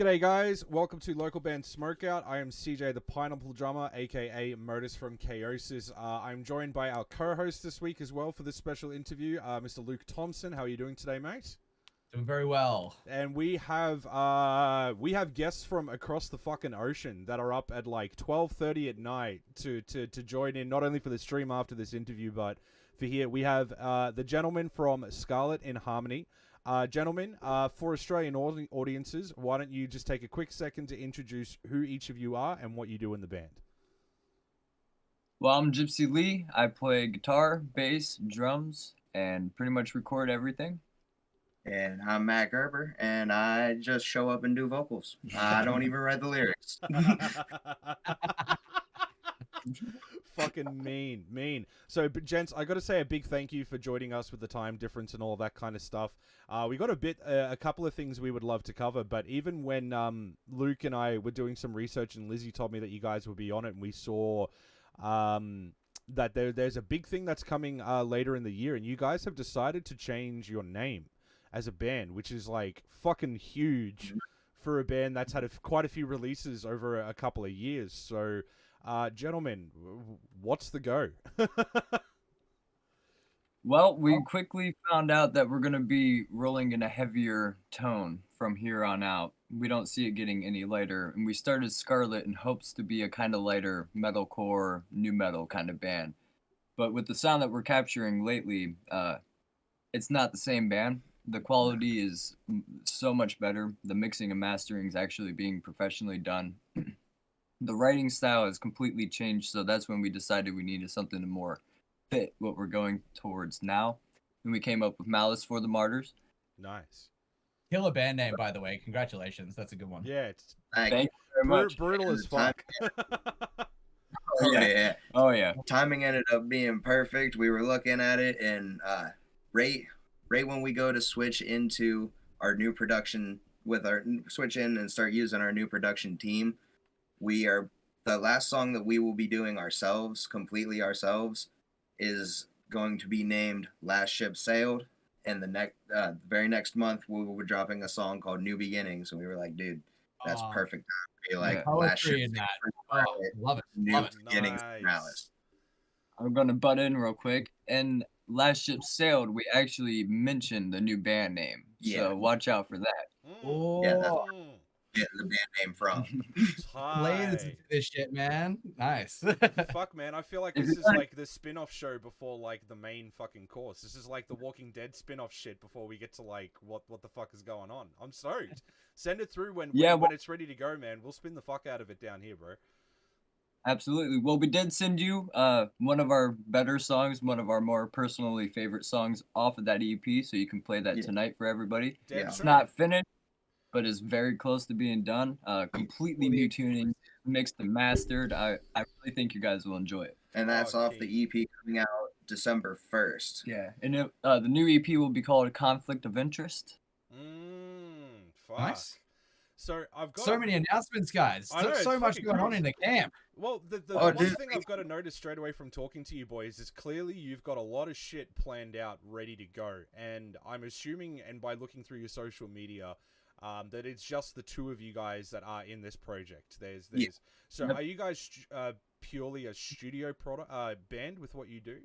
G'day guys, welcome to local band Smokeout. I am CJ the Pineapple Drummer, aka Modus from Chaosis. I'm joined by our co-host this week as well for this special interview, Mr. Luke Thompson. How are you doing today, mate? Doing very well. And we have guests from across the fucking ocean that are up at like 12:30 at night to join in, not only for the stream after this interview, but for here. We have the gentleman from Scarlett in Harmony. Gentlemen, for Australian audiences, why don't you just take a quick second to introduce who each of you are and what you do in the band? Well, I'm Gypsy Lee. I play guitar, bass, drums, and pretty much record everything. And I'm Matt Gerber, and I just show up and do vocals. I don't even write the lyrics. Fucking mean. So, but gents, I got to say a big thank you for joining us with the time difference and all that kind of stuff. We got a couple of things we would love to cover, but even when Luke and I were doing some research and Lizzie told me that you guys would be on it, and we saw that there's a big thing that's coming later in the year, and you guys have decided to change your name as a band, which is like fucking huge for a band that's had quite a few releases over a couple of years. So, gentlemen, what's the go? Well, we quickly found out that we're going to be rolling in a heavier tone from here on out. We don't see it getting any lighter. And we started Scarlett in hopes to be a kind of lighter metalcore, new metal kind of band. But with the sound that we're capturing lately, it's not the same band. The quality is so much better. The mixing and mastering is actually being professionally done. The writing style has completely changed, so that's when we decided we needed something to more fit what we're going towards now. And we came up with Malice for the Martyrs. Nice. Killer band name, by the way. Congratulations. That's a good one. Yeah, it's Thank you very much. brutal as fuck. Oh yeah. Timing ended up being perfect. We were looking at it, and right when we go to switch into our new production switch in and start using our new production team, the last song that we will be doing completely ourselves, is going to be named Last Ship Sailed. And the very next month, we will be dropping a song called New Beginnings. And we were like, dude, that's perfect time. Like, Last Ship Poetry in that. Sailed, Love it. New Love it. Beginnings, Nice. Malice. I'm going to butt in real quick. And Last Ship Sailed, we actually mentioned the new band name. Yeah. So watch out for that. Oh, Yeah, that's getting the band name from. layers into this shit, man. Nice. Fuck, man, I feel like this is like the spin-off show before like the main fucking course. This is like the Walking Dead spin-off shit before we get to like what the fuck is going on. I'm stoked. Send it through when it's ready to go, man. We'll spin the fuck out of it down here, bro. Absolutely. Well, we did send you one of our better songs, one of our more personally favorite songs off of that EP, so you can play that tonight for everybody. It's not finished, but it's very close to being done. Completely new tuning, mixed and mastered. I really think you guys will enjoy it. And that's off the EP coming out December 1st. Yeah, and the new EP will be called Conflict of Interest. Fuck. Nice. So I've got so many announcements, guys. I know, So it's much fucking going on crazy. in the camp. Well, the Oh, one dude. thing I've got to notice straight away from talking to you boys is clearly you've got a lot of shit planned out, ready to go. And I'm assuming, and by looking through your social media, that it's just the two of you guys that are in this project. So are you guys purely a studio band with what you do?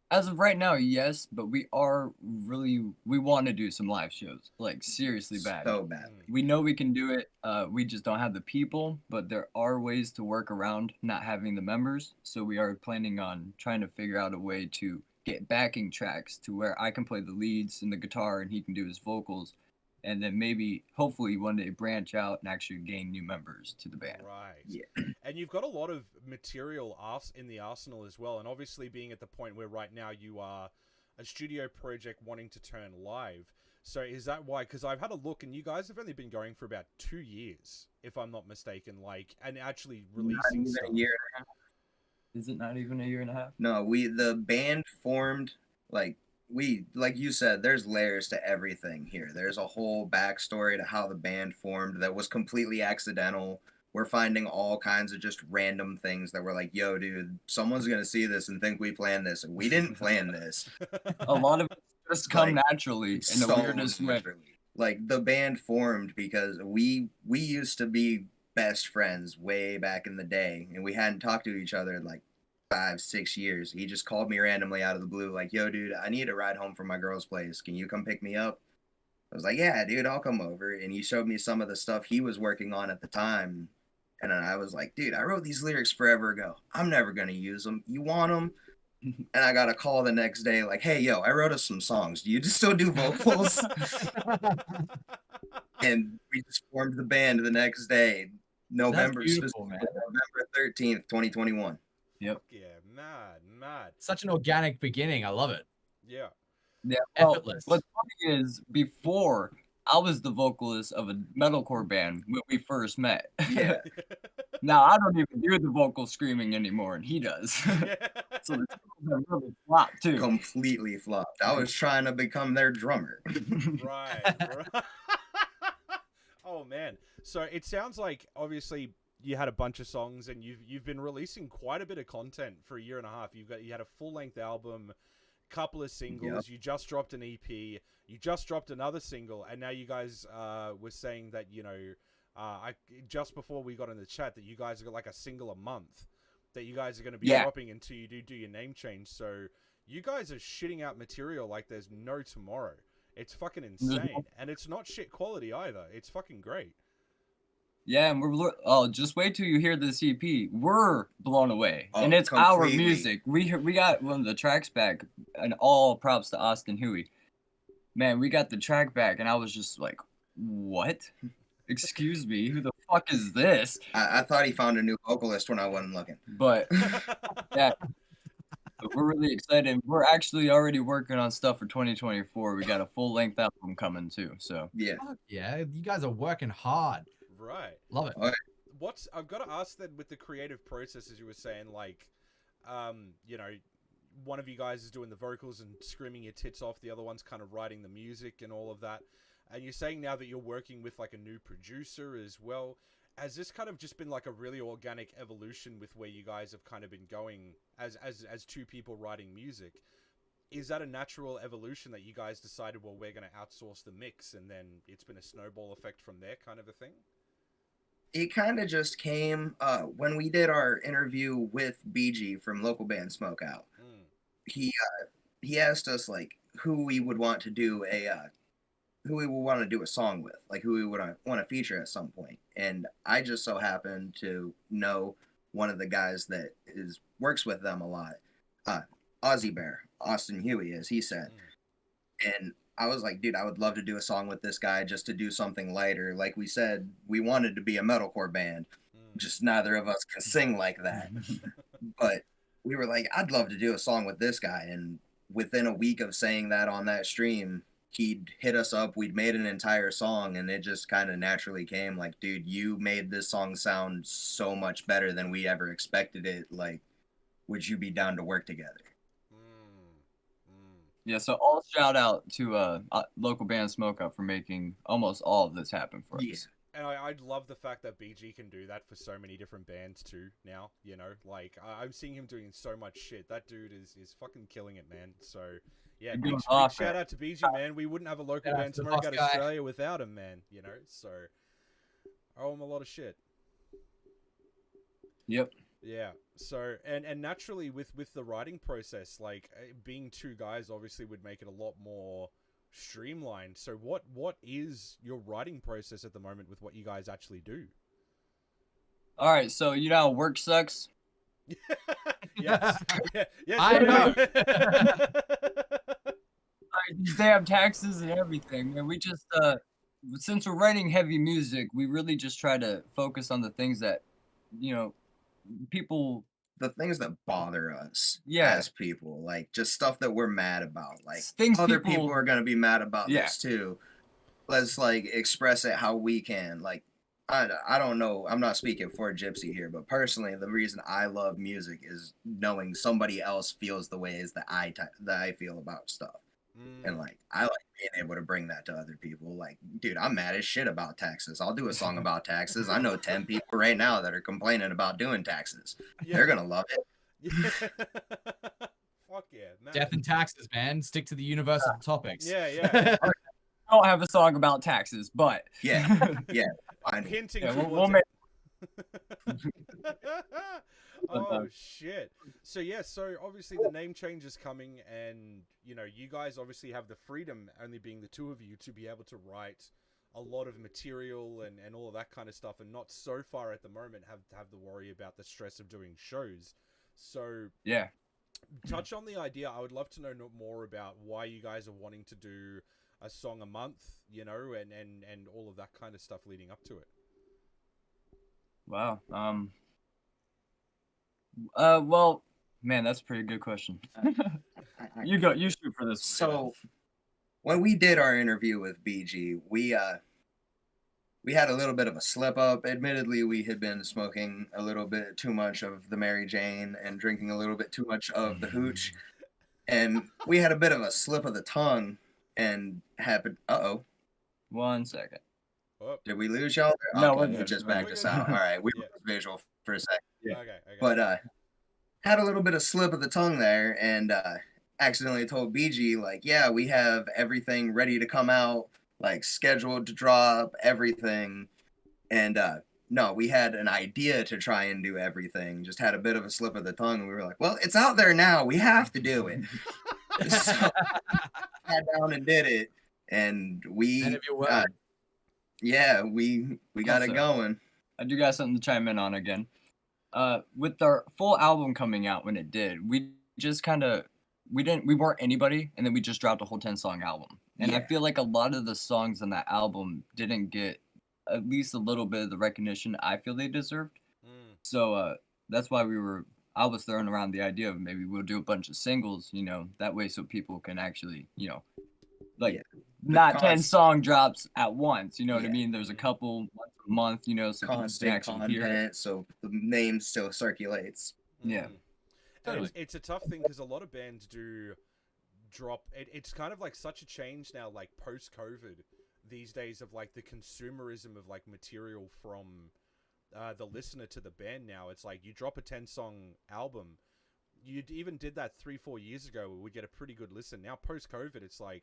As of right now, yes, but we want to do some live shows, like seriously bad. So bad. We know we can do it. We just don't have the people, but there are ways to work around not having the members. So we are planning on trying to figure out a way to get backing tracks to where I can play the leads and the guitar and he can do his vocals. And then maybe, hopefully, one day branch out and actually gain new members to the band. Right. Yeah. And you've got a lot of material in the arsenal as well. And obviously being at the point where right now you are a studio project wanting to turn live. So is that why? Because I've had a look and you guys have only been going for about 2 years, if I'm not mistaken, and actually releasing stuff. A year and a half. Is it not even a year and a half? No, the band formed, like you said, there's layers to everything here. There's a whole backstory to how the band formed that was completely accidental. We're finding all kinds of just random things that we're like, yo, dude, someone's going to see this and think we planned this. And we didn't plan this. A lot of it just come naturally in the weirdest way. like the band formed because we used to be best friends way back in the day, and we hadn't talked to each other in like 5-6 years. He just called me randomly out of the blue, like, "Yo, dude, I need a ride home from my girl's place. Can you come pick me up?" I was like, "Yeah, dude, I'll come over." And he showed me some of the stuff he was working on at the time, and then I was like, "Dude, I wrote these lyrics forever ago. I'm never gonna use them. You want them?" And I got a call the next day, like, "Hey, yo, I wrote us some songs. Do you just still do vocals?" And we just formed the band the next day, November 13th, 2021. Yep. Yeah, mad. Such an organic beginning. I love it. Yeah. Yeah. Well, Effortless. what's funny is before I was the vocalist of a metalcore band when we first met. Yeah. Now I don't even do the vocal screaming anymore, and he does. So the two have really flopped too. Completely flopped. I was trying to become their drummer. Right. Oh man. So it sounds like obviously you had a bunch of songs and you've been releasing quite a bit of content for a year and a half. You had a full-length album, couple of singles, You just dropped an EP, you just dropped another single, and now you guys were saying that, you know, just before we got in the chat that you guys got like a single a month that you guys are going to be dropping until you do your name change. So you guys are shitting out material like there's no tomorrow. It's fucking insane. And it's not shit quality either. It's fucking great. Yeah, and just wait till you hear this EP. We're blown away, and it's completely. our music. We got one of the tracks back, and all props to Austin Huey. Man, we got the track back, and I was just like, "What? Excuse me, who the fuck is this?" I thought he found a new vocalist when I wasn't looking. But yeah, but we're really excited. We're actually already working on stuff for 2024. We got a full length album coming too. So Yeah. Fuck yeah, you guys are working hard. Right. Love it. Okay. I've got to ask then with the creative process, as you were saying, like, you know, one of you guys is doing the vocals and screaming your tits off, the other one's kind of writing the music and all of that. And you're saying now that you're working with like a new producer as well. Has this kind of just been like a really organic evolution with where you guys have kind of been going as two people writing music? Is that a natural evolution that you guys decided, well, we're going to outsource the mix, and then it's been a snowball effect from there kind of a thing? It kind of just came when we did our interview with BG from local band Smokeout. He asked us like who we would want to do a song with, like who we would want to feature at some point. And I just so happened to know one of the guys that works with them a lot, Aussie Bear, Austin Huey, as he said. And I was like, dude, I would love to do a song with this guy just to do something lighter. Like we said, we wanted to be a metalcore band, just neither of us can sing like that. But we were like, I'd love to do a song with this guy. And within a week of saying that on that stream, he'd hit us up. We'd made an entire song, and it just kind of naturally came like, dude, you made this song sound so much better than we ever expected it. Like, would you be down to work together? yeah, so all shout out to local band Smokeout for making almost all of this happen for us. Yeah. And I love the fact that BG can do that for so many different bands too now, you know? Like, I'm seeing him doing so much shit. That dude is fucking killing it, man. So, yeah, big shout out to BG, man. We wouldn't have a local band Smokeout Australia without him, man, you know? So, I owe him a lot of shit. Yep. Yeah. So, and naturally with the writing process, like being two guys obviously would make it a lot more streamlined. So what is your writing process at the moment with what you guys actually do? All right, so you know how work sucks? Yes. Yes, I know. These damn taxes and everything. And we just since we're writing heavy music, we really just try to focus on the things that, you know, the things that bother us Yeah. as people, like just stuff that we're mad about. Like things other people are going to be mad about Yeah. this too. Let's like express it how we can. Like, I don't know. I'm not speaking for Gypsy here, but personally, the reason I love music is knowing somebody else feels the ways that I feel about stuff. And like, I like being able to bring that to other people. Like, dude, I'm mad as shit about taxes. I'll do a song about taxes. I know 10 people right now that are complaining about doing taxes. Yeah. They're gonna love it. Yeah. Fuck yeah, man. Death and taxes, man. Stick to the universal topics. Yeah. don't have a song about taxes, but Yeah, yeah. I'm Fine. hinting yeah, towards we'll it. make. Oh shit. So yeah, so obviously the name change is coming, and you know, you guys obviously have the freedom, only being the two of you, to be able to write a lot of material and all of that kind of stuff, and not so far at the moment have the worry about the stress of doing shows. So Yeah. touch on the idea. I would love to know more about why you guys are wanting to do a song a month, you know, and all of that kind of stuff leading up to it. Wow. Well, man, that's a pretty good question. You go. You shoot for this. So when we did our interview with BG, we had a little bit of a slip up. Admittedly, we had been smoking a little bit too much of the Mary Jane and drinking a little bit too much of the hooch, and we had a bit of a slip of the tongue and happened. Uh-oh. 1 second. Oh, Did we lose y'all? No, Okay, we're it good. just We're backed good. us out. All right, we Yeah. were visual for a second. Yeah. okay. But had a little bit of slip of the tongue there, and accidentally told BG, like, yeah, we have everything ready to come out, like scheduled to drop, everything. And no, we had an idea to try and do everything, just had a bit of a slip of the tongue, and we were like, well, it's out there now, we have to do it. So sat down and did it, and we And if you will. yeah, we got it Also, going. I do got something to chime in on again. With our full album coming out when it did, we just kind of we weren't anybody, and then we just dropped a whole 10-song album. And I Yeah. feel like a lot of the songs on that album didn't get at least a little bit of the recognition I feel they deserved. So that's why I was throwing around the idea of maybe we'll do a bunch of singles, you know, that way so people can actually, you know, like Yeah. not 10 song drops at once, you know what I Yeah. mean? There's a couple once a month, you know, so people can Constant actually hear it. content, so the name still circulates. Yeah. And it's a tough thing because a lot of bands do drop. It's kind of like such a change now, like post-COVID these days, of like the consumerism of like material from the listener to the band now. It's like you drop a 10-song album. You even did that 3-4 years ago, we get a pretty good listen. Now post-COVID, it's like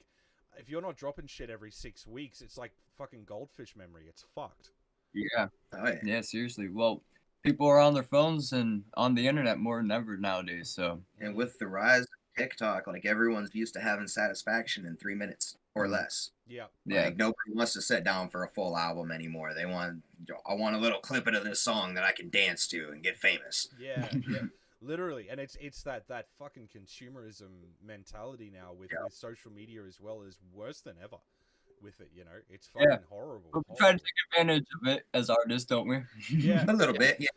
if you're not dropping shit every 6 weeks, it's like fucking goldfish memory. It's fucked. Yeah. Oh, yeah. Yeah, seriously. Well, people are on their phones and on the internet more than ever nowadays, so And with the rise of TikTok, like everyone's used to having satisfaction in 3 minutes or less. Yeah. yeah. Like nobody wants to sit down for a full album anymore. They want, I want a little clip of this song that I can dance to and get famous. Yeah, yeah. Literally, and it's that fucking consumerism mentality now with social media as well is worse than ever with it, you know. It's fucking horrible. But we try to take advantage of it as artists, don't we? Yeah. A little bit, yeah.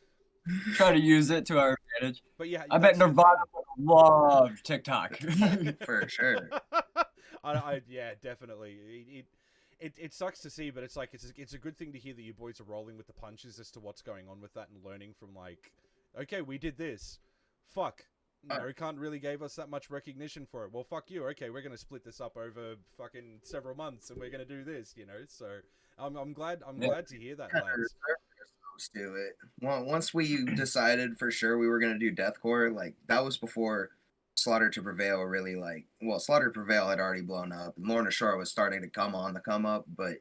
Try to use it to our advantage. But yeah, I bet Nirvana loved TikTok. For sure. Yeah, definitely. It sucks to see, but it's like it's a good thing to hear that you boys are rolling with the punches as to what's going on with that and learning from like, okay, we did this. Fuck. No, can't really gave us that much recognition for it. Well, fuck you. Okay, we're gonna split this up over fucking several months, and we're gonna do this. You know, so I'm glad to hear that, lads. Do it. Well, once we decided for sure we were gonna do deathcore, like that was before Slaughter to Prevail really Slaughter to Prevail had already blown up, and Lorna Shore was starting to come up, but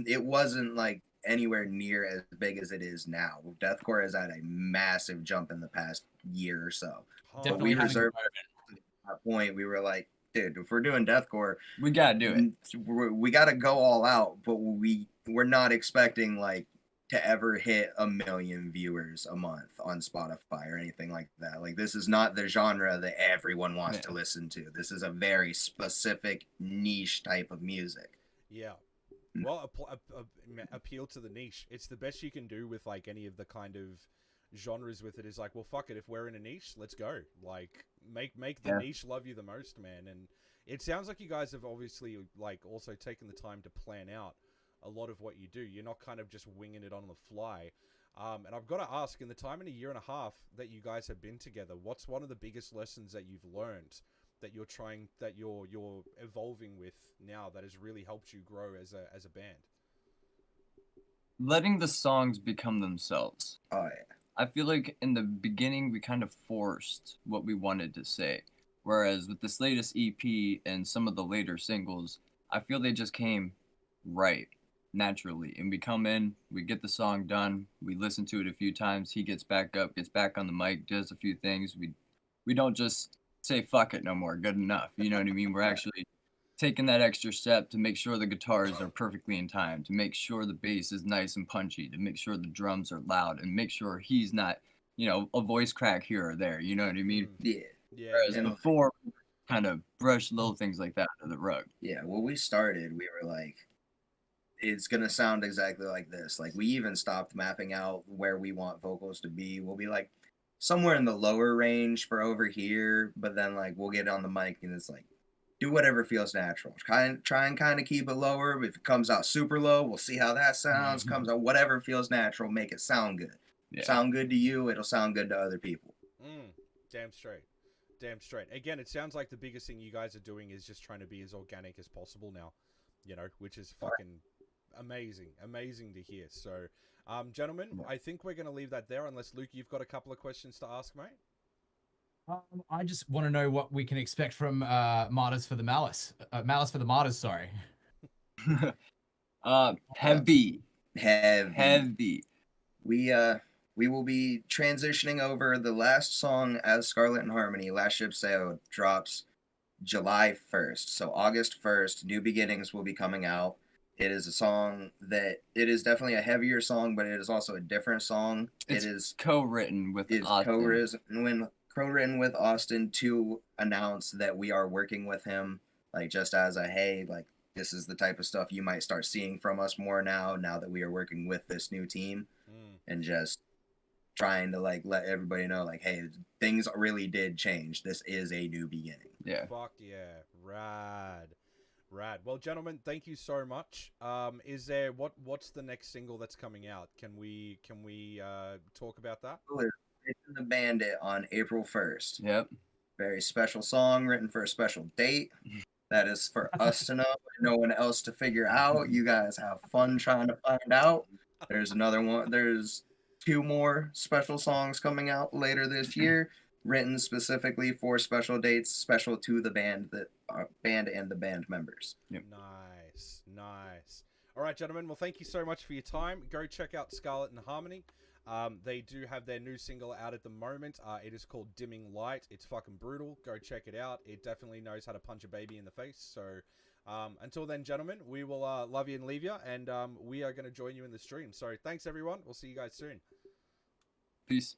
it wasn't like anywhere near as big as it is now. Deathcore has had a massive jump in the past year or so. But we reserved at that point. We were like, dude, if we're doing deathcore, we gotta do it. We gotta go all out. But we're not expecting like to ever hit 1 million viewers a month on Spotify or anything like that. Like this is not the genre that everyone wants to listen to. This is a very specific niche type of music. Yeah. Well, appeal to the niche. It's the best you can do with like any of the kind of genres with it is like, well, fuck it. If we're in a niche, let's go. Like make the niche love you the most, man. And it sounds like you guys have obviously like also taken the time to plan out a lot of what you do. You're not kind of just winging it on the fly. And I've got to ask, in the time in a year and a half that you guys have been together, what's one of the biggest lessons that you've learned that you're evolving with now that has really helped you grow as a band? Letting the songs become themselves. Oh yeah. I feel like in the beginning we kind of forced what we wanted to say, whereas with this latest EP and some of the later singles, I feel they just came right naturally. And we come in, we get the song done, we listen to it a few times. He gets back up, gets back on the mic, does a few things. We don't just say fuck it no more, good enough. You know what I mean? We're actually taking that extra step to make sure the guitars are perfectly in time, to make sure the bass is nice and punchy, to make sure the drums are loud, and make sure he's not, a voice crack here or there. You know what I mean? Yeah. Yeah. Whereas Yeah. before, kind of brush little things like that under the rug. Yeah, when we started, we were like, it's gonna sound exactly like this. Like we even stopped mapping out where we want vocals to be. We'll be like somewhere in the lower range for over here, but then like we'll get on the mic and it's like do whatever feels natural. Try and kind of keep it lower. If it comes out super low, we'll see how that sounds. Comes out whatever feels natural, make it sound good. Yeah. Sound good to you, it'll sound good to other people. Damn straight. Damn straight. Again, it sounds like the biggest thing you guys are doing is just trying to be as organic as possible now, which is fucking amazing to hear. So, gentlemen, I think we're going to leave that there unless, Luke, you've got a couple of questions to ask, mate. I just want to know what we can expect from Martyrs for the Malice. Malice for the Martyrs, sorry. Heavy. We will be transitioning over. The last song as Scarlett and Harmony, Last Ship Sailed, drops July 1st. So August 1st, New Beginnings will be coming out. It is a song that it is definitely a heavier song, but it is also a different song. It is co-written with Austin. Co-written with Austin to announce that we are working with him, like just as a hey, like this is the type of stuff you might start seeing from us more now that we are working with this new team, and just trying to like let everybody know like, hey, things really did change. This is a new beginning. Yeah. Fuck yeah. Rad. Well, gentlemen, thank you so much. Is there what's the next single that's coming out? Can we talk about that? It's in the Bandit on April 1st. Yep. Very special song written for a special date. That is for us to know and no one else to figure out. You guys have fun trying to find out. There's another one. There's 2 more special songs coming out later this year, written specifically for special dates, special to the band and the band members. Yep. Nice. All right, gentlemen. Well, thank you so much for your time. Go check out Scarlett and Harmony. They do have their new single out at the moment. It is called Dimming Light. It's fucking brutal. Go check it out. It definitely knows how to punch a baby in the face. So until then, gentlemen, we will love you and leave you, and we are going to join you in the stream. So thanks, everyone. We'll see you guys soon. Peace.